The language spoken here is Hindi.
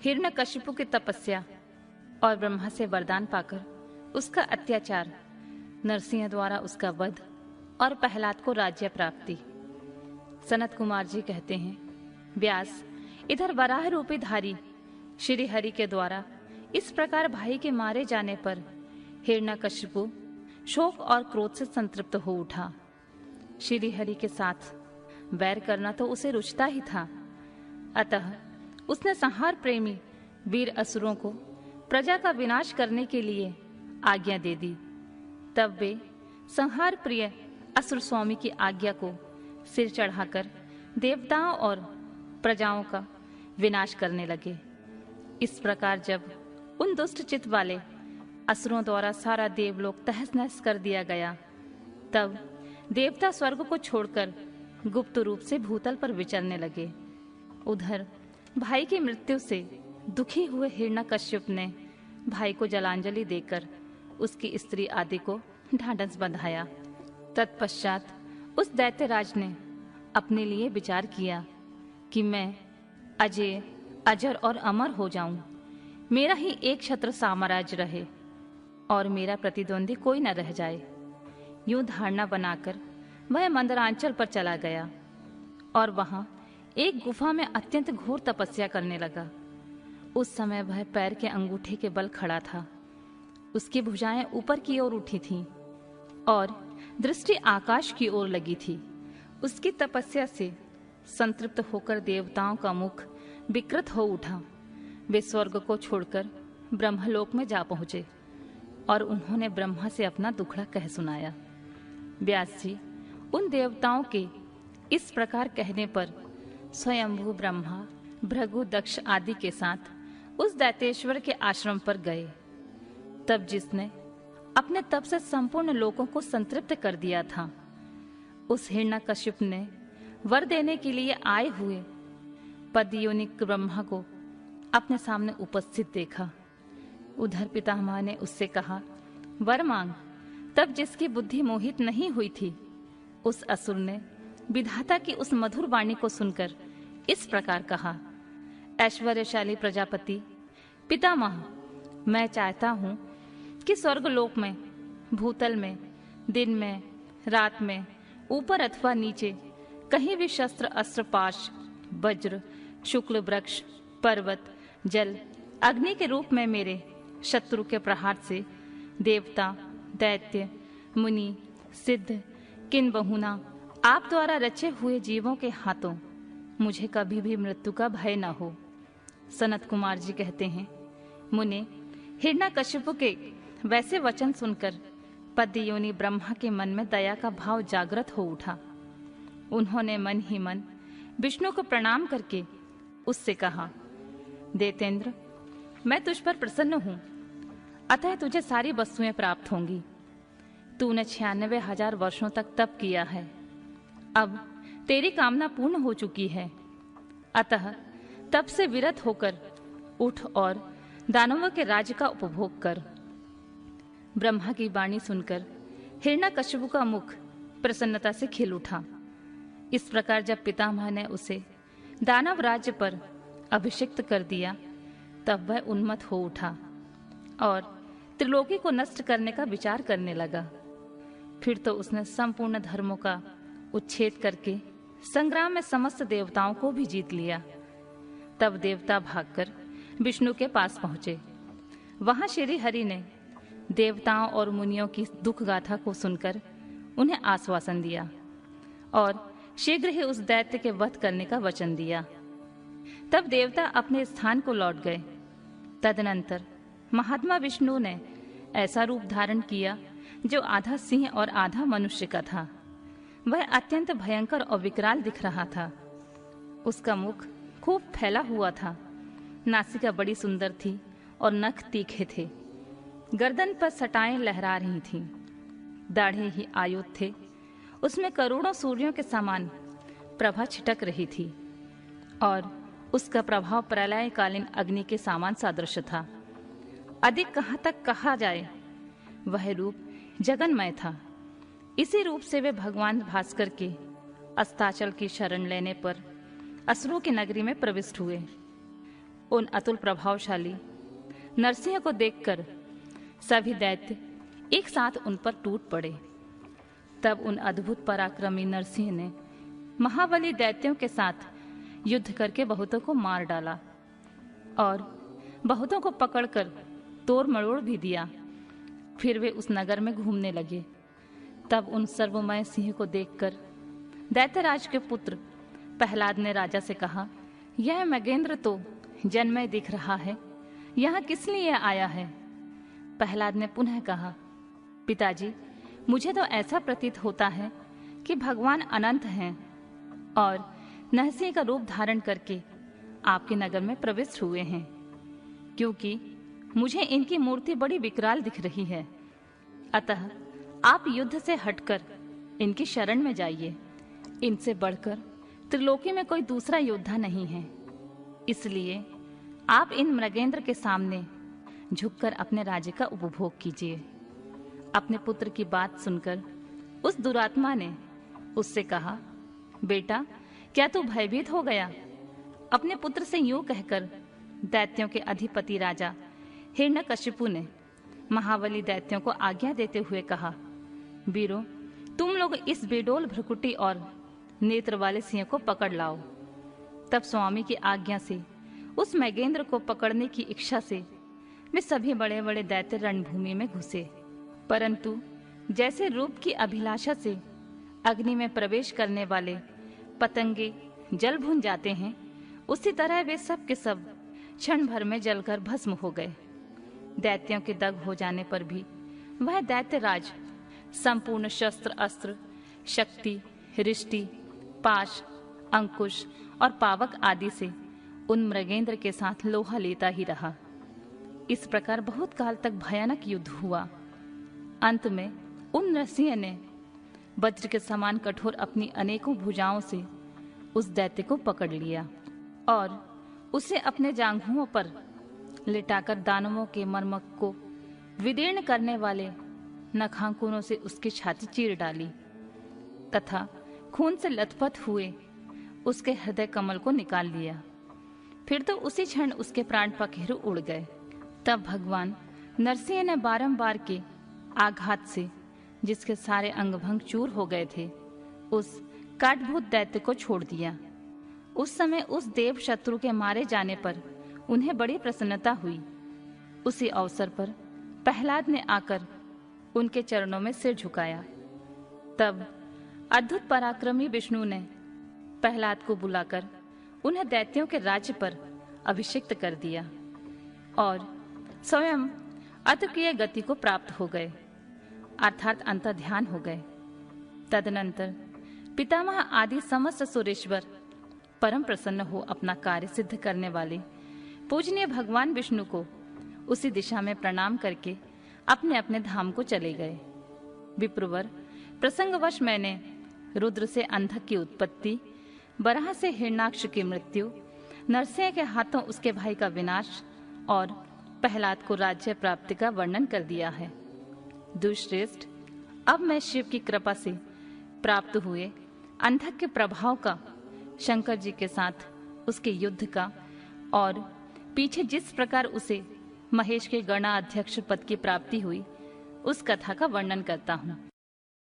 हिरण्यकशिपु की तपस्या और ब्रह्मा से वरदान पाकर उसका अत्याचार, नरसिंह द्वारा उसका वध और प्रहलाद को राज्य प्राप्ति। सनत कुमार जी कहते हैं, व्यास, इधर वराह रूपी धारी श्री हरि के द्वारा इस प्रकार भाई के मारे जाने पर हिरण्यकशिपु शोक और क्रोध से संतृप्त हो उठा। श्री हरि के साथ वैर करना तो उसे रुचता ही था, अतः उसने संहार प्रेमी वीर असुरों को प्रजा का विनाश करने के लिए आज्ञा दे दी। तब वे संहार प्रिय असुर स्वामी की आज्ञा को सिर चढ़ाकर देवताओं और प्रजाओं का विनाश करने लगे। इस प्रकार जब उन दुष्ट चित्त वाले असुरों द्वारा सारा देवलोक तहस नहस कर दिया गया, तब देवता स्वर्ग को छोड़कर गुप्त रूप से भूतल पर विचरने लगे। उधर भाई की मृत्यु से दुखी हुए हिरण्यकश्यप ने भाई को जलांजलि देकर उसकी स्त्री आदि को ढांढस बंधाया। तत्पश्चात उस दैत्यराज ने अपने लिए विचार किया कि मैं अजय, अजर और अमर हो जाऊं, मेरा ही एक छत्र साम्राज्य रहे और मेरा प्रतिद्वंदी कोई न रह जाए। यूं धारणा बनाकर वह मंदरांचल पर चला गया और वहां एक गुफा में अत्यंत घोर तपस्या करने लगा। उस समय वह पैर के अंगूठे के बल खड़ा था। उसकी भुजाएं ऊपर की ओर उठी थीं और दृष्टि आकाश की ओर लगी थी। उसकी तपस्या से संतृप्त होकर देवताओं का मुख विकृत हो उठा। वे स्वर्ग को छोड़कर ब्रह्मलोक में जा पहुंचे और उन्होंने ब्रह्मा से अपना दुखड़ा कह सुनाया। व्यास जी उन देवताओं के इस प्रकार कहने पर स्वयंभू ब्रह्मा, भृगु, दक्ष आदि के साथ उस दैतेश्वर के आश्रम पर गए। तब जिसने अपने तप से संपूर्ण लोकों को संतृप्त कर दिया था, उस हिरण्यकशिप ने वर देने के लिए आए हुए पदयोनिक ब्रह्मा को अपने सामने उपस्थित देखा। उधर पितामह ने उससे कहा, वर मांग। तब जिसकी बुद्धि मोहित नहीं हुई थी, उस असुर ने विधाता की उस मधुर वाणी को सुनकर इस प्रकार कहा, ऐश्वर्यशाली प्रजापति पितामह, मैं चाहता हूं कि स्वर्गलोक में, भूतल में, दिन में, रात में, ऊपर अथवा नीचे कहीं भी शस्त्र, अस्त्र, पाश, वज्र, शुक्ल वृक्ष, पर्वत, जल, अग्नि के रूप में मेरे शत्रु के प्रहार से देवता, दैत्य, मुनि, सिद्ध, किन बहुना आप द्वारा रचे हुए जीवों के हाथों मुझे कभी भी मृत्यु का भय न हो। सनत कुमार जी कहते हैं, मुने, हिरण्यकशिपु के वैसे वचन सुनकर पद्योनि ब्रह्मा के मन में दया का भाव जागृत हो उठा। उन्होंने मन ही मन विष्णु को प्रणाम करके उससे कहा, दैतेंद्र, मैं तुझ पर प्रसन्न हूं, अतः तुझे सारी वस्तुएं प्राप्त होंगी। तूने 96,000 वर्षों तक तप किया है, अब तेरी कामना पूर्ण हो चुकी है, अतः तप से विरत होकर उठ और दानवों के राज्य का उपभोग कर। ब्रह्मा की वाणी सुनकर हिरण्यकशिपु का मुख प्रसन्नता से खिल उठा। इस प्रकार जब पितामह ने उसे दानव राज्य पर अभिषिक्त कर दिया, तब वह उन्मत्त हो उठा और त्रिलोकी को नष्ट करने का विचार करने लगा। फिर तो उसने संपूर्ण धर्मों का उच्छेद करके संग्राम में समस्त देवताओं को भी जीत लिया। तब देवता भागकर विष्णु के पास पहुंचे। वहां श्री हरि ने देवताओं और मुनियों की दुख गाथा को सुनकर उन्हें आश्वासन दिया और शीघ्र ही उस दैत्य के वध करने का वचन दिया। तब देवता अपने स्थान को लौट गए। तदनंतर महात्मा विष्णु ने ऐसा रूप धारण किया जो आधा सिंह और आधा मनुष्य का था। वह अत्यंत भयंकर और विकराल दिख रहा था। उसका मुख खूब फैला हुआ था, नासिका बड़ी सुंदर थी और नख तीखे थे। गर्दन पर सटाएं लहरा रही थीं। दाढ़े ही आयुध थे। उसमें करोड़ों सूर्यों के समान प्रभा छिटक रही थी और उसका प्रभाव प्रलयकालीन अग्नि के समान सादृश्य था। अधिक कहाँ तक कहा जाए, वह रूप जगन्मय था। इसी रूप से वे भगवान भास्कर के अस्ताचल की शरण लेने पर असुरों की नगरी में प्रविष्ट हुए। उन अतुल प्रभावशाली नरसिंह को देखकर सभी दैत्य एक साथ उन पर टूट पड़े। तब उन अद्भुत पराक्रमी नरसिंह ने महाबली दैत्यों के साथ युद्ध करके बहुतों को मार डाला और बहुतों को पकड़कर तोड़ मरोड़ भी दिया। फिर वे उस नगर में घूमने लगे। तब उन सर्वमय सिंह को देखकर दैत्यराज के पुत्र प्रहलाद ने राजा से कहा, यह मृगेंद्र तो जन्मय दिख रहा है, यहाँ किस लिए आया है? प्रहलाद ने पुनः कहा, पिताजी, मुझे तो ऐसा प्रतीत होता है कि भगवान अनंत हैं और नरसिंह का रूप धारण करके आपके नगर में प्रविष्ट हुए हैं, क्योंकि मुझे इनकी मूर्ति बड़ी विकराल दिख रही है। अतः आप युद्ध से हटकर इनकी शरण में जाइए। इनसे बढ़कर त्रिलोकी में कोई दूसरा योद्धा नहीं है, इसलिए आप इन मृगेंद्र के सामने झुककर अपने राज्य का उपभोग कीजिए। अपने पुत्र की बात सुनकर उस दुरात्मा ने उससे कहा, बेटा, क्या तू भयभीत हो गया? अपने पुत्र से यूं कहकर दैत्यों के अधिपति राजा हिरण्यकशिपु ने महाबली दैत्यों को आज्ञा देते हुए कहा, वीरों, तुम लोग इस बेडोल भ्रकुटी और नेत्र वाले सिंह को पकड़ लाओ। तब स्वामी की आज्ञा से उस मृगेंद्र को पकड़ने की इच्छा से वे सभी बड़े बड़े दैत्य रणभूमि में घुसे। परंतु जैसे रूप की अभिलाषा से अग्नि में प्रवेश करने वाले पतंगे जल भुन जाते हैं, उसी तरह वे सब के सब क्षण भर में जलकर भस्म हो गए। दैत्यों के दग हो जाने पर भी वह दैत्यराज संपूर्ण शस्त्र अस्त्र, शक्ति, रिष्टि, पाश, अंकुश और पावक आदि से उन मृगेंद्र के साथ लोहा लेता ही रहा। इस प्रकार बहुत काल तक भयानक युद्ध हुआ। अंत में उन नरसिंह ने वज्र के समान कठोर अपनी अनेकों भुजाओं से उस दैत्य को पकड़ लिया और उसे अपने जांघों पर लिटाकर दानवों के मर्मक को विदीर्ण करने वाले नखांकुरों से उसकी छाती चीर डाली तथा खून से लथपथ हुए उसके हृदय कमल को निकाल लिया। फिर तो उसी क्षण उसके प्राण पखेरु उड़ गए। तब भगवान नरसिंह ने बारंबार के आघात से, जिसके सारे अंग भंग चूर हो गए थे, उस काटभूत दैत्य को छोड़ दिया। उस समय उस देव शत्रु के मारे जाने पर उन्हें बड़ी प्रसन्नता हुई। उसी अवसर पर प्रहलाद ने आकर उनके चरणों में सिर झुकाया। तब अद्भुत पराक्रमी विष्णु ने प्रहलाद को बुलाकर उन्हें दैत्यों के राज्य पर अभिषिक्त कर दिया और स्वयं अतुक्रिय गति को प्राप्त हो गए, अर्थात अंतर्ध्यान हो गए। तदनंतर पितामह आदि समस्त सुरेश्वर परम प्रसन्न हो अपना कार्य सिद्ध करने वाले पूजनीय भगवान विष्णु को उसी दिशा में प्रणाम करके अपने अपने धाम को चले गए। विप्रवर, प्रसंगवश मैंने रुद्र से अंधक की उत्पत्ति, बराह से हिरण्याक्ष की मृत्यु, नरसिंह के हाथों उसके भाई का विनाश और प्रहलाद को राज्य प्राप्ति का वर्णन कर दिया है। दुष्श्रेष्ठ, अब मैं शिव की कृपा से प्राप्त हुए अंधक के प्रभाव का, शंकर जी के साथ उसके युद्ध का और पीछे जिस प्रकार उसे महेश के गणाध्यक्ष पद की प्राप्ति हुई, उस कथा का वर्णन करता हूँ।